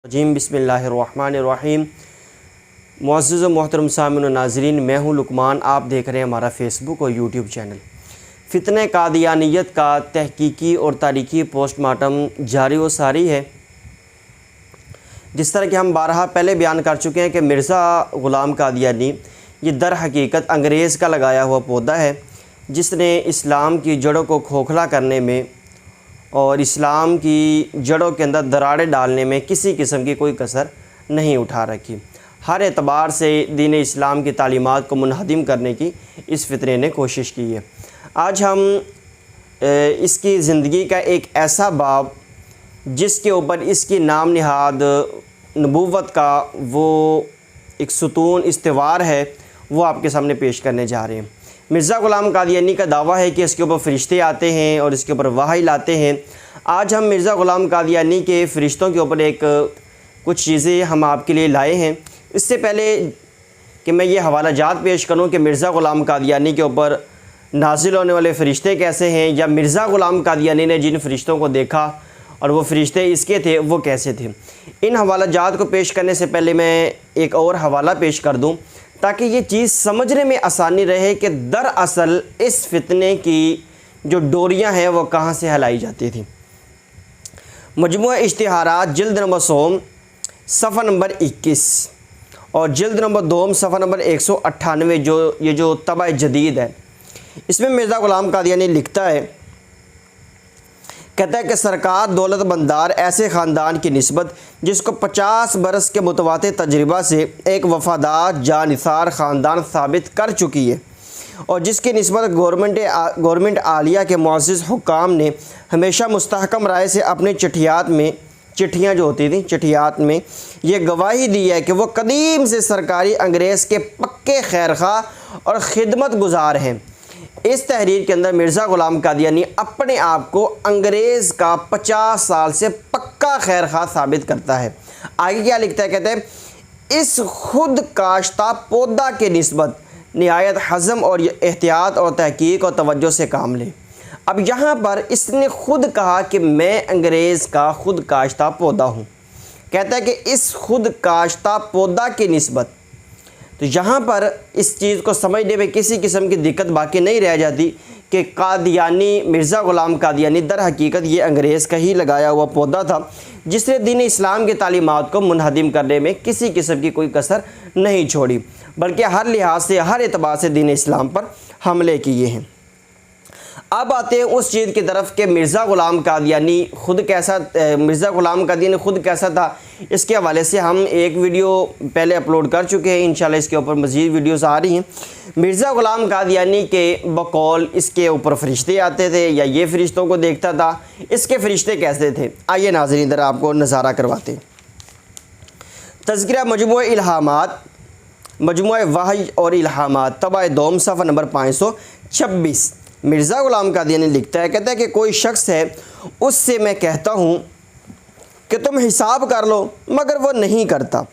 Gym बिस्मिल्लाहिर्रहमानिर्रहीम। मुअज़्ज़िज़ व मोहतरम सामिन व नाज़रीन, मैं हूँ लुकमान। आप देख रहे हैं हमारा फ़ेसबुक और यूट्यूब चैनल। फ़ितने कादियानियत का तहकीकी और तारीख़ी पोस्टमार्टम जारी व सारी है। जिस तरह कि हम बारहा पहले बयान कर चुके हैं कि मिर्ज़ा ग़ुलाम कादियानी ये दर हकीकत अंग्रेज़ का लगाया हुआ पौधा है, जिसने इस्लाम की जड़ों को खोखला करने में और इस्लाम की जड़ों के अंदर दरारें डालने में किसी किस्म की कोई कसर नहीं उठा रखी। हर एतबार से दीन इस्लाम की तालीमात को मुनहदिम करने की इस फितरे ने कोशिश की है। आज हम इसकी ज़िंदगी का एक ऐसा बाब जिसके ऊपर इसकी नाम निहाद नबूवत का वो एक सुतून इस्तिवार है, वो आपके सामने पेश करने जा रहे हैं। मिर्ज़ा ग़ुलाम कादियानी का दावा है कि इसके ऊपर फ़रिश्ते आते हैं और इसके ऊपर वही लाते हैं। आज हम मिर्ज़ा ग़ुलाम कादियानी के फ़रिश्तों के ऊपर कुछ चीज़ें हम आपके लिए लाए हैं। इससे पहले कि मैं ये हवाला जात पेश करूँ कि मिर्ज़ा ग़ुलाम कादियानी के ऊपर नाज़िल होने वाले फ़रिश्ते कैसे हैं, या मिर्ज़ा ग़ुलाम कादियानी ने जिन फ़रिश्तों को देखा और वो फ़रिश्ते इसके थे वो कैसे थे, इन हवाला जात को पेश करने से पहले मैं एक और हवाला पेश कर दूँ ताकि ये चीज़ समझने में आसानी रहे कि दरअसल इस फितने की जो डोरियां हैं वो कहाँ से हिलाई जाती थी। मजमूआ इश्तिहारात जिल्द नंबर 100 सफ़ा नंबर 21 और जिल्द नंबर 2 सफ़ा नंबर 198 जो तबा जदीद है, इसमें मिर्ज़ा ग़ुलाम कादियानी लिखता है, कहता है कि सरकार दौलत बंदार ऐसे ख़ानदान की निस्बत जिसको 50 बरस के मुतवातिर तजर्बा से एक वफ़ादार जानिसार ख़ानदान साबित कर चुकी है और जिसकी निस्बत गवर्नमेंट आलिया के मुअज़्ज़िज़ हुक्काम ने हमेशा मुस्तहकम राय से अपनी चिट्ठियाँ जो होती थी चिट्ठियात में ये गवाही दी है कि वो कदीम से सरकारी अंग्रेज़ के पक्के खैरखा और ख़िदमत गुजार हैं। इस तहरीर के अंदर मिर्ज़ा ग़ुलाम कादियानी अपने आप को अंग्रेज़ का 50 साल से पक्का खैर खा साबित करता है। आगे क्या लिखता है, कहते हैं इस खुद काश्ता पौधा के निस्बत निहायत हज़म और एहतियात और तहकीक और तवज्जो से काम लें। अब यहाँ पर इसने खुद कहा कि मैं अंग्रेज़ का खुद काश्ता पौधा हूँ। कहता है कि इस खुद काश्ता पौधा की निस्बत, तो यहाँ पर इस चीज़ को समझने में किसी किस्म की दिक्कत बाकी नहीं रह जाती कि कादियानी मिर्ज़ा ग़ुलाम कादियानी दर हकीकत ये अंग्रेज़ का ही लगाया हुआ पौधा था, जिसने दीन इस्लाम की तालीमात को मुनहदिम करने में किसी किस्म की कोई कसर नहीं छोड़ी, बल्कि हर लिहाज से हर एतबार से दीन इस्लाम पर हमले किए हैं। अब आते हैं उस चीज़ की तरफ कि मिर्ज़ा ग़ुलाम कादियानी खुद कैसा था। इसके हवाले से हम एक वीडियो पहले अपलोड कर चुके हैं, इंशाल्लाह इसके ऊपर मज़ीद वीडियोस आ रही हैं। मिर्ज़ा ग़ुलाम कादियानी के बकौल इसके ऊपर फ़रिश्ते आते थे या ये फ़रिश्तों को देखता था। इसके फ़रिश्ते कैसे थे, आइए नाज़रीन इधर आपको नज़ारा करवाते हैं। तज़किरा मजमूआ इल्हामात, मजमूआ वही और इल्हामात तबा 2 सफ़ा नंबर 526। मिर्ज़ा ग़ुलाम कादियानी लिखता है, कहता है कि कोई शख्स है, उससे मैं कहता हूँ कि तुम हिसाब कर लो, मगर वो नहीं करता।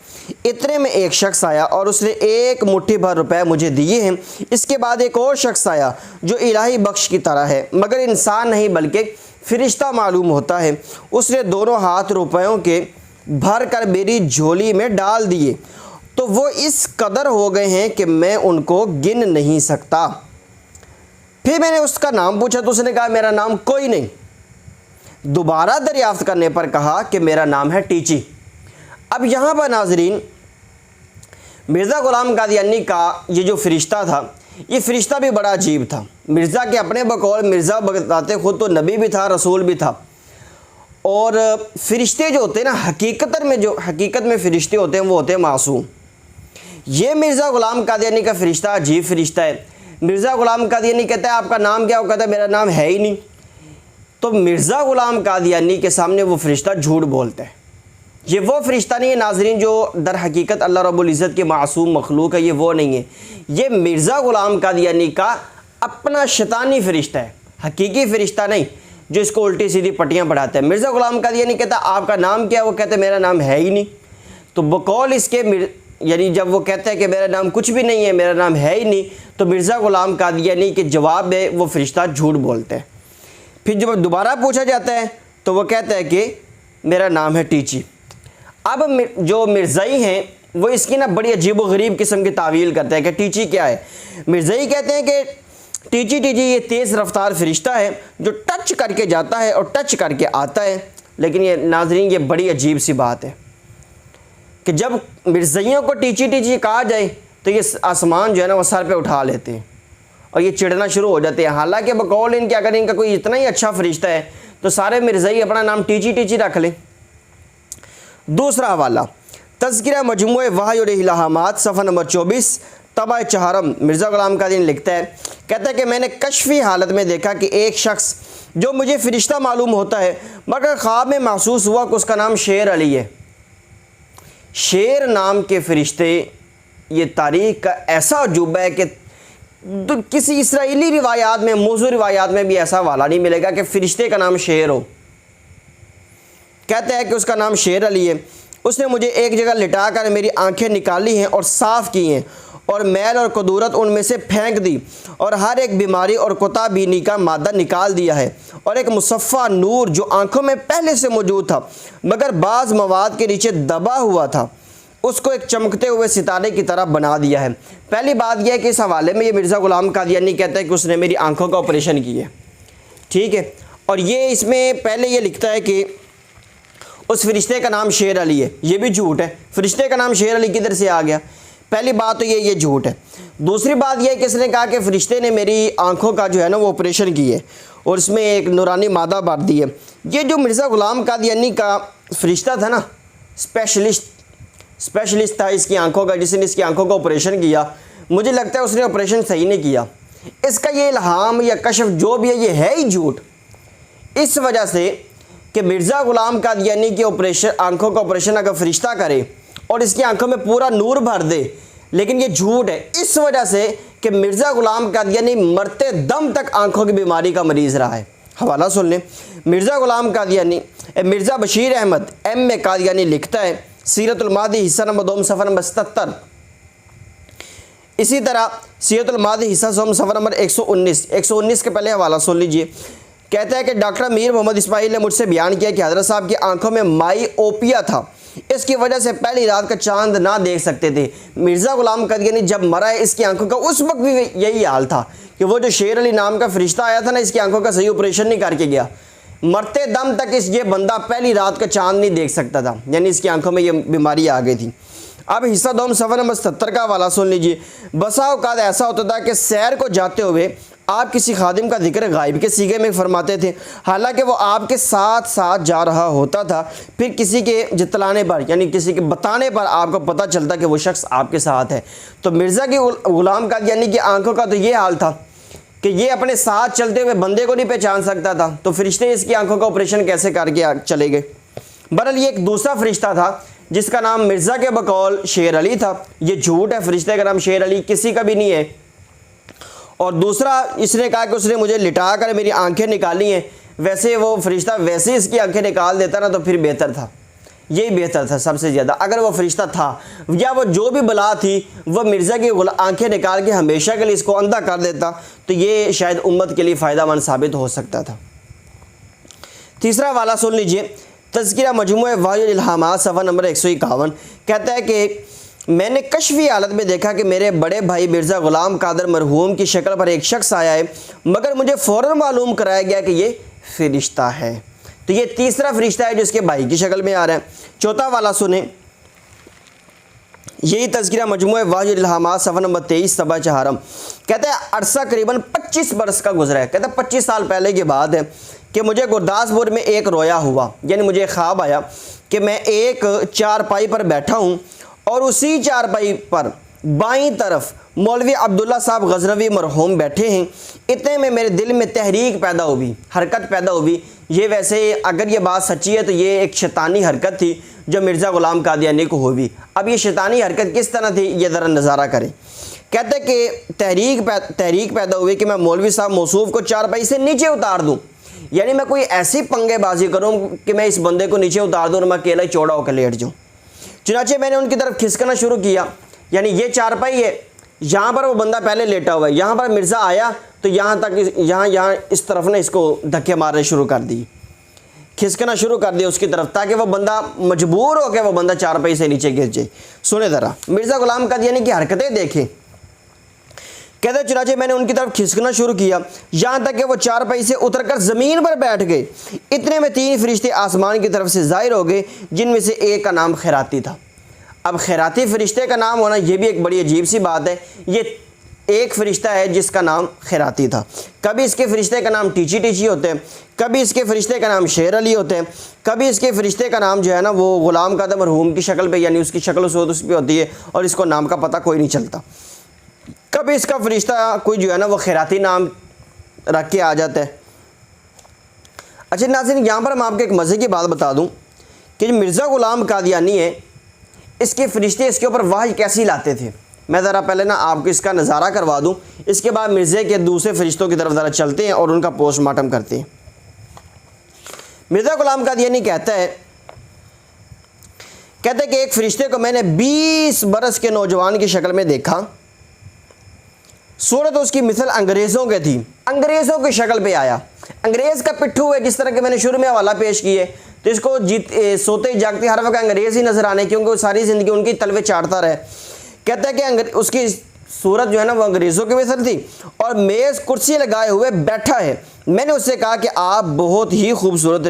इतने में एक शख्स आया और उसने एक मुट्ठी भर रुपए मुझे दिए हैं। इसके बाद एक और शख्स आया जो इलाही बख्श की तरह है, मगर इंसान नहीं बल्कि फ़रिश्ता मालूम होता है। उसने दोनों हाथ रुपयों के भर कर मेरी झोली में डाल दिए, तो वो इस कदर हो गए हैं कि मैं उनको गिन नहीं सकता। फिर मैंने उसका नाम पूछा तो उसने कहा मेरा नाम कोई नहीं। दोबारा दरियाफ्त करने पर कहा कि मेरा नाम है टीची। अब यहाँ पर नाजरीन मिर्ज़ा ग़ुलाम कादियानी का ये जो फ़रिश्ता था, ये फ़रिश्ता भी बड़ा अजीब था। मिर्ज़ा के अपने बकौल मिर्ज़ा बताते खुद तो नबी भी था, रसूल भी था। और फ़रिश्ते जो होते हैं ना, हकीकत में फ़रिश्ते होते हैं वो होते हैं मासूम। ये मिर्ज़ा ग़ुलाम कादियानी का फ़रिश्ता अजीब फ़रिश्ता है। मिर्ज़ा ग़ुलाम कादियानी कहता है आपका नाम क्या? वो कहता है मेरा नाम है ही नहीं। तो मिर्ज़ा ग़ुलाम कादियानी के सामने वो फ़रिश्ता झूठ बोलता है। ये वो फ़रिश्ता नहीं है नाज़रीन जो दर हकीकत अल्लाह रब्बुल इज़्ज़त के मासूम मखलूक है, ये वो नहीं है। ये मिर्ज़ा ग़ुलाम कादियानी का अपना शैतानी फ़रिश्ता है, हकीकी फ़रिश्ता नहीं जो इसको उल्टी सीधी पट्टियाँ पढ़ाता है। मिर्ज़ा ग़ुलाम कादियानी कहता है आपका नाम क्या? वो कहता है मेरा नाम है ही नहीं। तो बकौल इसके यानी जब वो कहता है कि मेरा नाम कुछ भी नहीं है, मेरा नाम है ही नहीं, तो मिर्ज़ा ग़ुलाम कादियानी के जवाब में वो फ़रिश्ता झूठ बोलता है। फिर जब दोबारा पूछा जाता है तो वो कहता है कि मेरा नाम है टीची। अब जो मिर्ज़ाई हैं वो इसकी ना बड़ी अजीब व गरीब किस्म की तावील करते हैं कि टीची क्या है। मिर्ज़ाई कहते हैं कि टीची ये तेज़ रफ्तार फरिश्ता है जो टच करके जाता है और टच करके आता है। लेकिन ये नाज़रीन, ये बड़ी अजीब सी बात है कि जब मिर्ज़ाइयों को टीची कहा जाए तो ये आसमान जो है ना वो सर पे उठा लेते हैं और ये चिढ़ना शुरू हो जाते हैं। हालांकि बकौल इनके अगर इनका कोई इतना ही अच्छा फरिश्ता है तो सारे मिर्ज़ाई अपना नाम टीची रख लें। दूसरा हवाला तज़किरा मजमूए वही और इल्हामात सफ़ा नंबर 24 तबा चहारम। मिर्ज़ा ग़ुलाम कादियानी लिखता है, कहता है कि मैंने कश्फी हालत में देखा कि एक शख्स जो मुझे फ़रिश्ता मालूम होता है मगर ख्वाब में महसूस हुआ कि उसका नाम शेर अली है। शेर नाम के फ़रिश्ते, ये तारीख़ का ऐसा अजूबा है कि तो किसी इसराइली रिवायात में, मौजू रिवायात में भी ऐसा वाला नहीं मिलेगा कि फ़रिश्ते का नाम शेर हो। कहता है कि उसका नाम शेर अली है। उसने मुझे एक जगह लिटा कर मेरी आंखें निकाली हैं और साफ़ की हैं और मैल और कदूरत उनमें से फेंक दी और हर एक बीमारी और कुताबीनी का मादा निकाल दिया है और एक मुसफ़ा नूर जो आंखों में पहले से मौजूद था मगर बाज़ मवाद के नीचे दबा हुआ था, उसको एक चमकते हुए सितारे की तरह बना दिया है। पहली बात यह है कि इस हवाले में ये मिर्ज़ा ग़ुलाम कादियानी कहता है कि उसने मेरी आंखों का ऑपरेशन किया, ठीक है। और ये इसमें पहले ये लिखता है कि उस फरिश्ते का नाम शेर अली है। ये भी झूठ है। फरिश्ते का नाम शेर अली किधर से आ गया? पहली बात तो ये झूठ है। दूसरी बात यह है कि इसने कहा कि फरिश्ते ने मेरी आंखों का जो है ना वो ऑपरेशन किए और इसमें एक नूरानी मादा भर दी है। ये जो मिर्ज़ा ग़ुलाम कादियानी का फरिश्ता था ना, स्पेशलिस्ट था इसकी आंखों का, जिसने इसकी आंखों का ऑपरेशन किया, मुझे लगता है उसने ऑपरेशन सही नहीं किया। इसका ये इल्हाम या कशफ जो भी है ये है ही झूठ। इस वजह से कि मिर्ज़ा ग़ुलाम कादियानी की ऑपरेशन, आंखों का ऑपरेशन अगर फरिश्ता करे और इसकी आंखों में पूरा नूर भर दे, लेकिन ये झूठ है इस वजह से कि मिर्ज़ा ग़ुलाम कादियानी मरते दम तक आंखों की बीमारी का मरीज़ रहा है। हवाला सुन लें। मिर्ज़ा ग़ुलाम कादियानी, मिर्ज़ा बशीर अहमद M कादियानी लिखता है, सीरतुल मादी हिस्सा नंबर 2 सफ़ा नंबर 77। इसी तरह सीरतुल मादी हिस्सा सफ़ा नंबर 119 के पहले हवाला सुन लीजिए। कहता है कि डॉक्टर मीर मोहम्मद इस्माइल ने मुझसे बयान किया कि हज़रत साहब की आंखों में माइओपिया था, इसकी वजह से पहली रात का चांद ना देख सकते थे। मिर्ज़ा ग़ुलाम कादियानी जब मरा है इसकी आंखों का उस वक्त भी यही हाल था कि वो जो शेर अली नाम का फरिश्ता आया था ना, इसकी आंखों का सही ऑपरेशन नहीं करके गया। मरते दम तक ये बंदा पहली रात का चांद नहीं देख सकता था, यानी इसकी आंखों में ये बीमारी आ गई थी। अब हिस्सा 2 सफ़ा नंबर 70 का हवाला सुन लीजिए। बसा औक़ात ऐसा होता था कि सैर को जाते हुए आप किसी खादिम का जिक्र गायब के सीगे में फरमाते थे, हालांकि वो आपके साथ साथ जा रहा होता था। फिर किसी के जितलाने पर, यानी किसी के बताने पर आपको पता चलता कि वो शख्स आपके साथ है। तो मिर्ज़ा की ग़ुलाम कादियानी की आंखों का तो ये हाल था कि ये अपने साथ चलते हुए बंदे को नहीं पहचान सकता था, तो फरिश्ते इसकी आंखों का ऑपरेशन कैसे करके चले गए। बहरहाल ये एक दूसरा फरिश्ता था जिसका नाम मिर्ज़ा के बकौल शेर अली था। ये झूठ है, फरिश्ते का नाम शेर अली किसी का भी नहीं है। और दूसरा, इसने कहा कि उसने मुझे लिटा कर मेरी आंखें निकाली हैं। वैसे वो फरिश्ता वैसे इसकी आंखें निकाल देता ना तो फिर बेहतर था, यही बेहतर था सबसे ज़्यादा। अगर वो फरिश्ता था या वो जो भी बला थी वह मिर्ज़ा की आंखें निकाल के हमेशा के लिए इसको अंधा कर देता तो ये शायद उम्मत के लिए फ़ायदेमंद साबित हो सकता था। तीसरा वाला सुन लीजिए। तज़किरा मजमूए वही और इल्हामात सफ़ा नंबर 151 कहता है कि मैंने कश्फी हालत में देखा कि मेरे बड़े भाई मिर्ज़ा ग़ुलाम कादर मरहूम की शक्ल पर एक शख्स आया है, मगर मुझे फ़ौरन मालूम कराया गया कि ये फ़रिश्ता है। तो ये तीसरा फरिश्ता है जो इसके भाई की शक्ल में आ रहा है। चौथा वाला सुने। यही तज़किरा मजमूए वही और इल्हामात सफ़ा नंबर 23 तबा चहारम। कहता है अरसा करीबन 25 बरस का गुजरा है। कहता है 25 साल पहले की बात है कि मुझे गुरदासपुर में एक रोया हुआ, यानी मुझे ख्वाब आया कि मैं एक चारपाई पर बैठा हूँ और उसी चारपाई पर बाईं तरफ मौलवी अब्दुल्ला साहब गजनवी मरहूम बैठे हैं। इतने में मेरे दिल में तहरीक पैदा हुई, हरकत पैदा हुई। ये वैसे अगर ये बात सच्ची है तो ये एक शैतानी हरकत थी जो मिर्ज़ा ग़ुलाम कादियानी को हुई। अब ये शैतानी हरकत किस तरह थी ये ज़रा नज़ारा करें। कहते कि तहरीक पैदा हुई कि मैं मौलवी साहब मौसूफ को चारपाई से नीचे उतार दूँ, यानी मैं कोई ऐसी पंगेबाजी करूँ कि मैं इस बंदे को नीचे उतार दूँ और मैं अकेला ही चौड़ा होकर लेट जाऊँ। चुनाचे मैंने उनकी तरफ खिसकना शुरू किया, यानी ये चारपाई है, यहाँ पर वो बंदा पहले लेटा हुआ है, यहाँ पर मिर्ज़ा आया तो यहाँ तक यहाँ इस तरफ ने इसको धक्के मारने शुरू कर दी। खिसकना शुरू कर दिया उसकी तरफ, ताकि वो बंदा मजबूर हो के वो बंदा चारपाई से नीचे गिर जाए। सुने ज़रा मिर्ज़ा ग़ुलाम कादियानी की हरकतें देखें। कहते चुनाचे मैंने उनकी तरफ खिसकना शुरू किया, यहाँ तक कि वो चारपाई से उतरकर ज़मीन पर बैठ गए। इतने में 3 फरिश्ते आसमान की तरफ से ज़ाहिर हो गए, जिनमें से एक का नाम खैराती था। अब खैराती फरिश्ते का नाम होना ये भी एक बड़ी अजीब सी बात है। ये एक फ़रिश्ता है जिसका नाम खैराती था। कभी इसके फ़रिश्ते का नाम टीची टीची होते हैं, कभी इसके फ़रिश्ते का नाम शेर अली होते हैं, कभी इसके फ़रिश्ते का नाम जो है ना वो ग़ुलाम कादिर मरहूम की शक्ल पे, यानी उसकी शक्ल सूरत उस पर होती है और इसको नाम का पता कोई नहीं चलता। कभी इसका फ़रिश्ता कोई जो है ना वो खैराती नाम रख के आ जाता है। अच्छा नाज़रीन, यहाँ पर मैं आपको एक मज़े की बात बता दूँ कि जो मिर्ज़ा ग़ुलाम कादियानी है, इसके फ़रिश्ते इसके ऊपर वही कैसी लाते थे। मैं ज़रा पहले ना आपको इसका नज़ारा करवा दूँ, इसके बाद मिर्ज़े के दूसरे फ़रिश्तों की तरफ ज़रा चलते हैं और उनका पोस्टमार्टम करते हैं। मिर्ज़ा ग़ुलाम कादियानी कहता है कि एक फ़रिश्ते को मैंने 20 बरस के नौजवान की शक्ल में देखा। सूरत उसकी मिसल अंग्रेज़ों के थी, अंग्रेज़ों की शक्ल पे आया। अंग्रेज़ का पिट्ठू है, जिस तरह के मैंने शुरू में हवाला पेश किए, तो इसको सोते जागते हर वक्त अंग्रेज़ ही नज़र आने, क्योंकि वो सारी ज़िंदगी उनकी तलवे चाटता रहे। कहता है कि उसकी सूरत जो है ना वो अंग्रेज़ों की मिसल थी और मेज़ कुर्सी लगाए हुए बैठा है। मैंने उससे कहा कि आप बहुत ही खूबसूरत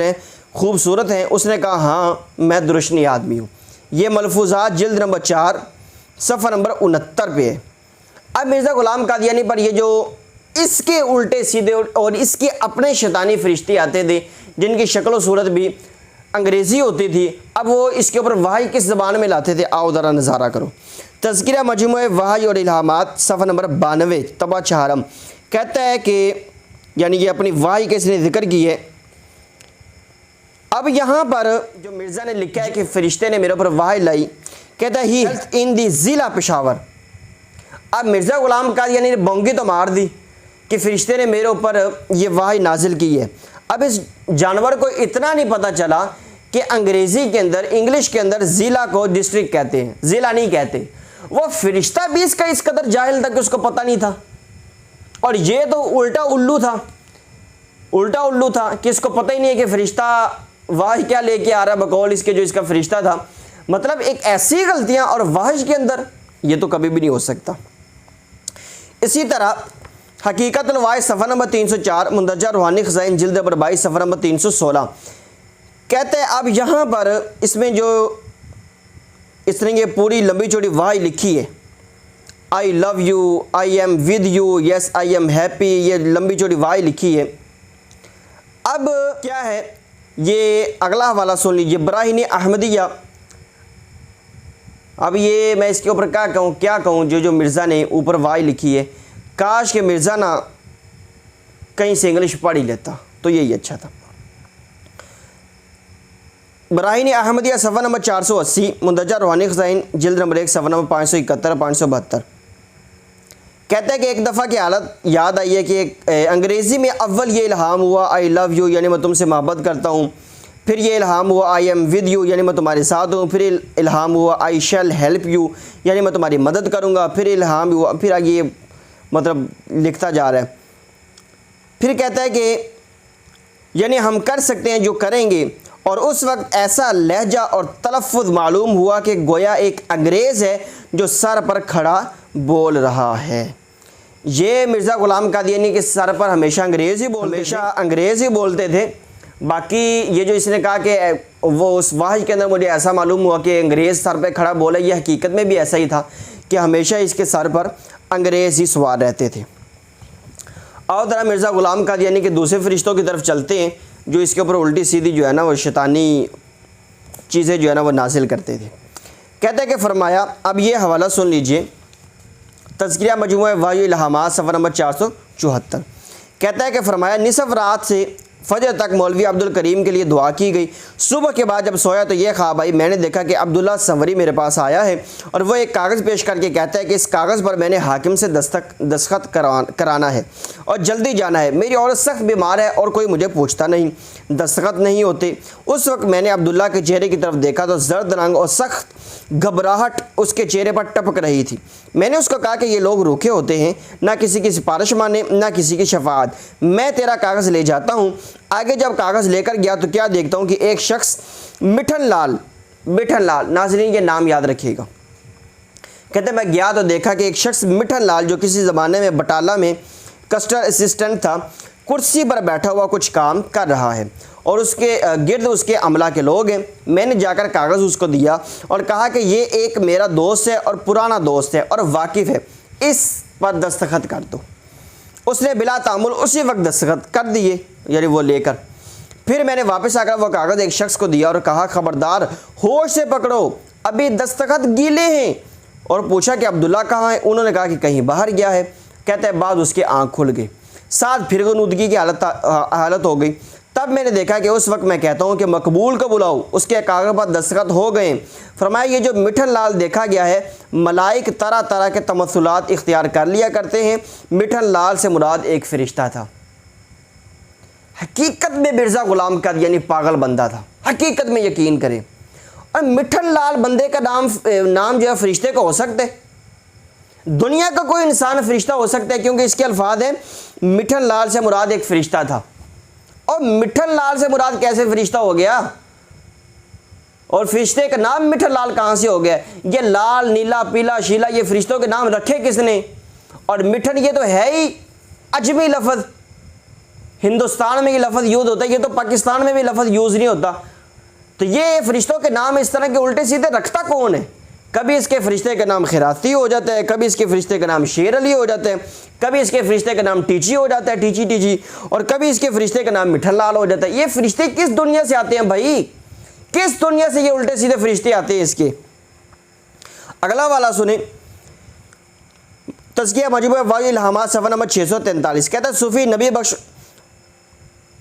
हैं। उसने कहा हाँ मैं दुरुशनी आदमी हूँ। ये मलफूज़ात जिल्द नंबर 4 सफ़ा नंबर 69 पे है। अब मिर्ज़ा ग़ुलाम कादियानी पर ये जो इसके उल्टे सीधे और इसके अपने शैतानी फरिश्ते आते थे, जिनकी शक्ल व सूरत भी अंग्रेज़ी होती थी, अब वो इसके ऊपर वही किस ज़बान में लाते थे, आओ ज़रा नज़ारा करो। तज़किरा मजमूए वही और इल्हामात सफ़ा नंबर 92 तबा 4 कहता है कि यानी ये अपनी वही के इसने ज़िक्र की है। अब यहाँ पर जो मिर्ज़ा ने लिखा है कि फ़रिश्ते ने मेरे ऊपर वही लाई, कहता है ही इन दी ज़िला पेशावर। अब मिर्ज़ा ग़ुलाम कादियानी ने बोंगी तो मार दी कि फ़रिश्ते ने मेरे ऊपर ये वही नाजिल की है। अब इस जानवर को इतना नहीं पता चला कि अंग्रेज़ी के अंदर, इंग्लिश के अंदर ज़िला को डिस्ट्रिक्ट कहते हैं, ज़िला नहीं कहते। वो फ़रिश्ता भी इसका इस कदर जाहिल था कि उसको पता नहीं था। और ये तो उल्टा उल्लू था कि इसको पता ही नहीं है कि फ़रिश्ता वाह क्या लेके आ रहा है बकौल इसके जो इसका फ़रिश्ता था। मतलब एक ऐसी गलतियाँ और वाहिश के अंदर ये तो कभी भी नहीं हो सकता। इसी तरह हकीकतुल वाहिश सफ़ा नंबर 304 मुंदरजा रूहानी ख़ज़ाइन जिल्द नंबर 22 सफ़ा नंबर 316 कहते हैं। अब यहाँ पर इसमें जो इसने ये पूरी लंबी चौड़ी वाही लिखी है, I love you, I am with you, yes I am happy, ये लंबी चौड़ी वाही लिखी है। अब क्या है, ये अगला हवाला सुन लीजिए, बराहीन अहमदिया। अब ये मैं इसके ऊपर क्या कहूँ जो मिर्ज़ा ने ऊपर वाही लिखी है, काश के मिर्ज़ा ना कहीं से इंग्लिश पढ़ ही लेता तो यही अच्छा था। बराहीन अहमदिया सफ़ा नंबर 480 मुंदरजा रूहानी ख़ज़ाइन जिल्द नंबर 1 सफ़ा नंबर 571 572 कहता है कि एक दफ़ा की हालत याद आई है कि अंग्रेज़ी में अव्वल ये इल्हाम हुआ आई लव यू यानी मैं तुमसे मोहब्बत करता हूँ, फिर ये इल्हाम हुआ आई एम विद यू यानी मैं तुम्हारे साथ हूँ, फिर इल्हाम हुआ आई शैल हेल्प यू यानी मैं तुम्हारी मदद करूँगा, फिर इल्हाम हुआ, फिर आगे ये मतलब लिखता जा रहा है। फिर कहता है कि यानी हम कर सकते हैं जो करेंगे। और उस वक्त ऐसा लहजा और तलफ़्फ़ुज़ मालूम हुआ कि गोया एक अंग्रेज़ है जो सर पर खड़ा बोल रहा है। ये मिर्ज़ा ग़ुलाम कादियानी के सर पर हमेशा अंग्रेज़ ही बोलते थे। बाकी ये जो इसने कहा कि वो उस वाहिश के अंदर मुझे ऐसा मालूम हुआ कि अंग्रेज़ सर पर खड़ा बोला, ये हकीकत में भी ऐसा ही था कि हमेशा इसके सर पर अंग्रेज़ ही सवार रहते थे। और ज़रा मिर्ज़ा ग़ुलाम कादियानी के दूसरे फ़रिश्तों की तरफ चलते हैं जो इसके ऊपर उल्टी सीधी जो है ना वो शैतानी चीज़ें जो है ना वो नाजिल करते थे। कहते हैं कि फ़रमाया, अब ये हवाला सुन लीजिए, तज़किरा मजमूआ वही इल्हामात सफ़ा नंबर 474 कहता है कि फ़रमाया निसफ़ रात से फजर तक मौलवी अब्दुल करीम के लिए दुआ की गई। सुबह के बाद जब सोया तो ये ख्वाब आई, मैंने देखा कि अब्दुल्ला संवरी मेरे पास आया है और वह एक कागज़ पेश करके कहता है कि इस कागज़ पर मैंने हाकिम से दस्तखत कराना है और जल्दी जाना है। मेरी औरत सख्त बीमार है और कोई मुझे पूछता नहीं, दस्तखत नहीं होते। उस वक्त मैंने अब्दुल्ला के चेहरे की तरफ देखा तो जर्द रंग और सख्त घबराहट उसके चेहरे पर टपक रही थी। मैंने उसको कहा कि ये लोग रूखे होते हैं, ना किसी की सिफारिश माने ना किसी की शफाअत। मैं तेरा कागज़ ले जाता हूँ। आगे जब कागज़ लेकर गया तो क्या देखता हूँ कि एक शख्स मिठन लाल, नाज़रीन ये नाम याद रखिएगा, कहते मैं गया तो देखा कि एक शख्स मिठन लाल जो किसी ज़माने में बटाला में कस्टम असिस्टेंट था, कुर्सी पर बैठा हुआ कुछ काम कर रहा है और उसके गिर्द उसके अमला के लोग हैं। मैंने जाकर कागज़ उसको दिया और कहा कि ये एक मेरा दोस्त है और पुराना दोस्त है और वाकिफ़ है, इस पर दस्तखत कर दो। उसने बिला तामुल उसी वक्त दस्तखत कर दिए, यानी वो लेकर। फिर मैंने वापस आकर वो कागज़ एक शख्स को दिया और कहा खबरदार होश से पकड़ो, अभी दस्तखत गीले हैं। और पूछा कि अब्दुल्ला कहाँ है? उन्होंने कहा कि कहीं बाहर गया है। कहते हैं बाद उसकी आँख खुल गई, साथ फिर गनुदगी की हालत हो गई। तब मैंने देखा कि उस वक्त मैं कहता हूँ कि मकबूल को बुलाओ, उसके कागज़ पर दस्तखत हो गए। फरमाया ये जो मिठन लाल देखा गया है, मलाइक तरह तरह के तमस्सुलात इख्तियार कर लिया करते हैं। मिठन लाल से मुराद एक फ़रिश्ता था। हकीकत में मिर्ज़ा ग़ुलाम कादियानी पागल बंदा था, हकीकत में यकीन करें। और मिठन लाल बंदे का नाम जो है फ़रिश्ते का हो सकता है? दुनिया का कोई इंसान फ़रिश्ता हो सकता है? क्योंकि इसके अल्फाज हैं मिठन लाल से मुराद एक फ़रिश्ता था। और मिठन लाल से मुराद कैसे फ़रिश्ता हो गया? और फ़रिश्ते का नाम मिठन लाल कहाँ से हो गया? ये लाल, नीला, पीला, शीला, ये फ़रिश्तों के नाम रखे किसने? और मिठन ये तो है ही अजमी लफ्ज़, हिंदुस्तान में ये लफ्ज़ यूज़ होता है, ये तो पाकिस्तान में भी लफ्ज़ यूज़ नहीं होता। तो ये फ़रिश्तों के नाम इस तरह के उल्टे सीधे रखता कौन है? कभी इसके फ़रिश्ते का नाम खिराती हो जाता है, कभी इसके फ़रिश्ते का नाम शेर अली हो जाता है, कभी इसके फ़रिश्ते का नाम टीची हो जाता है, टीची, और कभी इसके फ़रिश्ते का नाम मिठन लाल हो जाता है। ये फ़रिश्ते किस दुनिया से आते हैं भाई? किस दुनिया से ये उल्टे सीधे फ़रिश्ते आते हैं इसके? अगला वाला सुने, तज़किया मजमू वाक़िअ इल्हामात सफ़ा नंबर 643। कहता है सूफ़ी नबी बख्श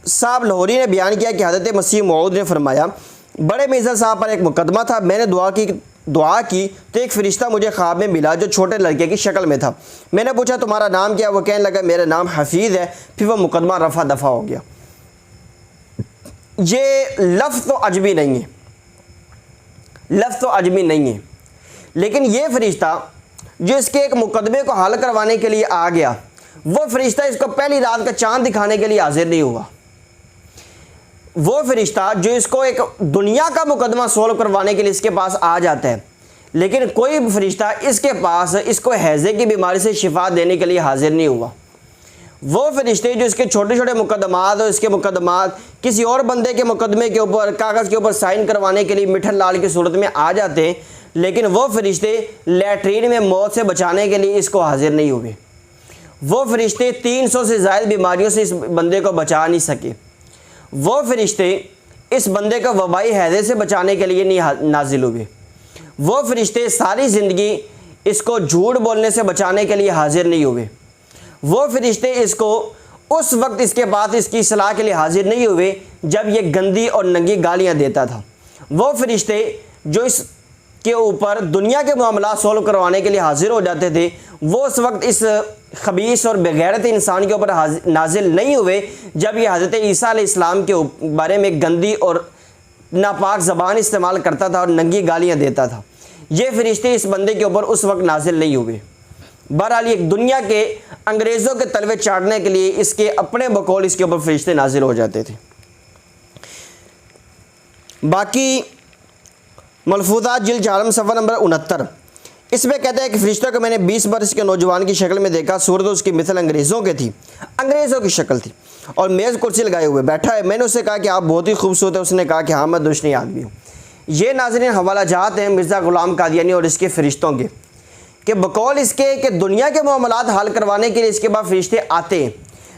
साहब लाहौरी ने बयान किया कि हज़रत मसीह मौऊद ने फरमाया बड़े मिर्ज़ा साहब पर एक मुकदमा था। मैंने दुआ की तो एक फ़रिश्ता मुझे ख्वाब में मिला जो छोटे लड़के की शक्ल में था। मैंने पूछा तुम्हारा नाम क्या? वो कहने लगा मेरा नाम हफीज़ है। फिर वो मुकदमा रफ़ा दफ़ा हो गया। ये लफ्ज़ तो अजमी नहीं है, लफ्ज़ तो अजमी नहीं है, लेकिन ये फ़रिश्ता जो इसके एक मुकदमे को हल करवाने के लिए आ गया, वो फ़रिश्ता इसको पहली रात का चाँद दिखाने के लिए हाजिर नहीं हुआ। वो फ़रिश्ता जो इसको एक दुनिया का मुकदमा सोल्व करवाने के लिए इसके पास आ जाता है, लेकिन कोई फ़रिश्ता इसके पास इसको हैज़े की बीमारी से शिफा देने के लिए हाजिर नहीं हुआ। वो फ़रिश्ते जो इसके छोटे छोटे मुकदमात और इसके मुकदमात किसी और बंदे के मुकदमे के ऊपर कागज़ के ऊपर साइन करवाने के लिए मिठन लाल की सूरत में आ जाते हैं, लेकिन वो फ़रिश्ते लैट्रीन में मौत से बचाने के लिए इसको हाजिर नहीं हुए। वो फ़रिश्ते 300 से ज़ायद बीमारियों से इस बंदे को बचा नहीं सके। वो फ़रिश्ते इस बंदे को वबाई हैज़े से बचाने के लिए नहीं नाजिल हुए। वो फ़रिश्ते सारी ज़िंदगी इसको झूठ बोलने से बचाने के लिए हाजिर नहीं हुए। वो फ़रिश्ते इसको उस वक्त इसके पास इसकी सलाह के लिए हाजिर नहीं हुए जब ये गंदी और नंगी गालियाँ देता था। वो फ़रिश्ते जो इसके ऊपर दुनिया के मामला सोल्व करवाने के लिए हाजिर हो जाते थे, वो उस वक्त इस खबीस और बेगैरत इंसान के ऊपर नाजिल नहीं हुए जब ये हज़रत ईसा अलैहिस्सलाम के बारे में गंदी और नापाक ज़बान इस्तेमाल करता था और नंगी गालियाँ देता था। ये फ़रिश्ते इस बंदे के ऊपर उस वक्त नाजिल नहीं हुए। बहरहाल एक दुनिया के अंग्रेज़ों के तलवे चाटने के लिए इसके अपने बकौल इसके ऊपर फ़रिश्ते नाजिल हो जाते थे। बाकी मलफूज़ात जिल्द 4 सफ़ा नंबर 69, इसमें कहता है कि फ़रिश्तों को मैंने 20 बरस के नौजवान की शक्ल में देखा। सूरत उसकी मिसल अंग्रेज़ों की थी, अंग्रेज़ों की शक्ल थी और मेज़ कुर्सी लगाए हुए बैठा है। मैंने उससे कहा कि आप बहुत ही खूबसूरत है। उसने कहा कि हाँ मैं दुश्मनी आदमी हूँ। ये नाज़रीन हवाला जात हैं मिर्ज़ा ग़ुलाम कादियानी और इसके फ़रिश्तों के, कि बकौल इसके कि दुनिया के मामलात हल करवाने के लिए इसके बाद फ़रिश्ते आते हैं,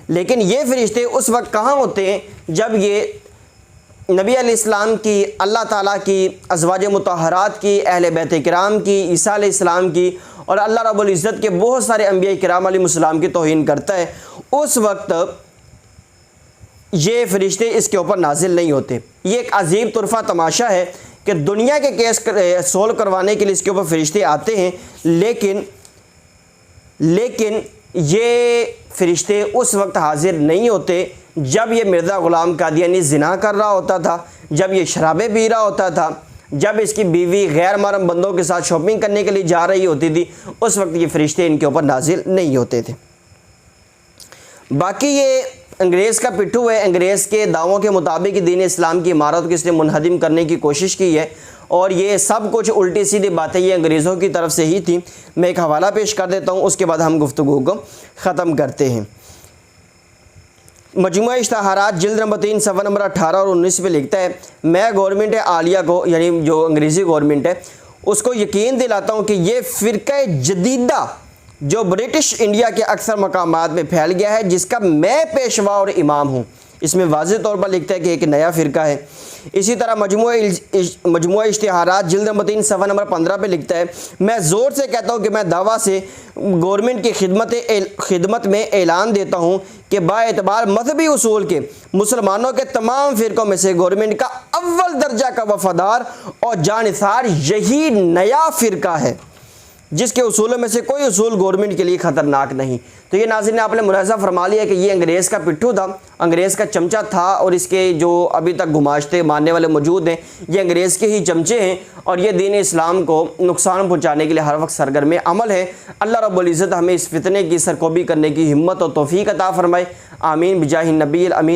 लेकिन ये फ़रिश्ते उस वक्त कहाँ होते हैं जब ये नबी अलैहिस्सलाम की, अल्लाह ताला की, अज़वाज मुतहरात की, अहले बैत किराम की, ईसा अलैहिस्सलाम की और अल्लाह रब्बुल इज़्ज़त के बहुत सारे अंबिया किराम अलैहिमुस्सलाम की तौहीन करता है। उस वक्त ये फ़रिश्ते इसके ऊपर नाजिल नहीं होते। ये एक अजीब तुरफ़ा तमाशा है कि दुनिया के केस सोल्व करवाने के लिए इसके ऊपर फ़रिश्ते आते हैं, लेकिन ये फ़रिश्ते उस वक्त हाजिर नहीं होते जब ये मिर्ज़ा ग़ुलाम कादियानी ज़िना कर रहा होता था, जब ये शराबें पी रहा होता था, जब इसकी बीवी गैर महरम बंदों के साथ शॉपिंग करने के लिए जा रही होती थी, उस वक्त ये फरिश्ते इनके ऊपर नाजिल नहीं होते थे। बाकी ये अंग्रेज़ का पिट्ठू है। अंग्रेज़ के दावों के मुताबिक दीन इस्लाम की इमारत को इसने मुनहदिम करने की कोशिश की है और ये सब कुछ उल्टी सीधी बातें ये अंग्रेज़ों की तरफ से ही थी। मैं एक हवाला पेश कर देता हूँ, उसके बाद हम गुफ्तगू को ख़त्म करते हैं। मजमुआ इश्तहारात जिल्द नंबर 3 सफ़ा नंबर 18 और 19 पे लिखता है, मैं गवर्नमेंट आलिया को, यानी जो अंग्रेज़ी गवर्नमेंट है, उसको यकीन दिलाता हूँ कि ये फ़िरक़ा जदीदा जो ब्रिटिश इंडिया के अक्सर मकामात में फैल गया है, जिसका मैं पेशवा और इमाम हूँ। इसमें वाज़ेह तौर पर लिखता है कि एक नया फ़िरका है। इसी तरह मजमुआ इश्तिहारात जिल्द नंबर 3 सफ़ा नंबर 15 पे लिखता है, मैं ज़ोर से कहता हूँ कि मैं दावा से गवर्नमेंट की खिदमत में ऐलान देता हूँ कि बाएतबार मजहबी उसूल के मुसलमानों के तमाम फ़िरक़ों में से गवर्नमेंट का अव्वल दर्जा का वफ़ादार और जानिसार यही नया फ़िरका है, जिसके उसूलों में से कोई उसूल गवर्नमेंट के लिए ख़तरनाक नहीं। तो ये नाज़रीन ने आपने मुलाहज़ा फरमा लिया कि ये अंग्रेज़ का पिट्ठू था, अंग्रेज़ का चमचा था और इसके जो अभी तक गुमाश्ते मानने वाले मौजूद हैं, ये अंग्रेज़ के ही चमचे हैं और ये दीन इस्लाम को नुकसान पहुँचाने के लिए हर वक्त सरगर्म अमल है। अल्लाह रब्बुल इज़्ज़त हमें इस फितने की सरकोबी करने की हिम्मत और तौफ़ीक़ अता फ़रमाए। आमीन बिजाहि नबी अमीन।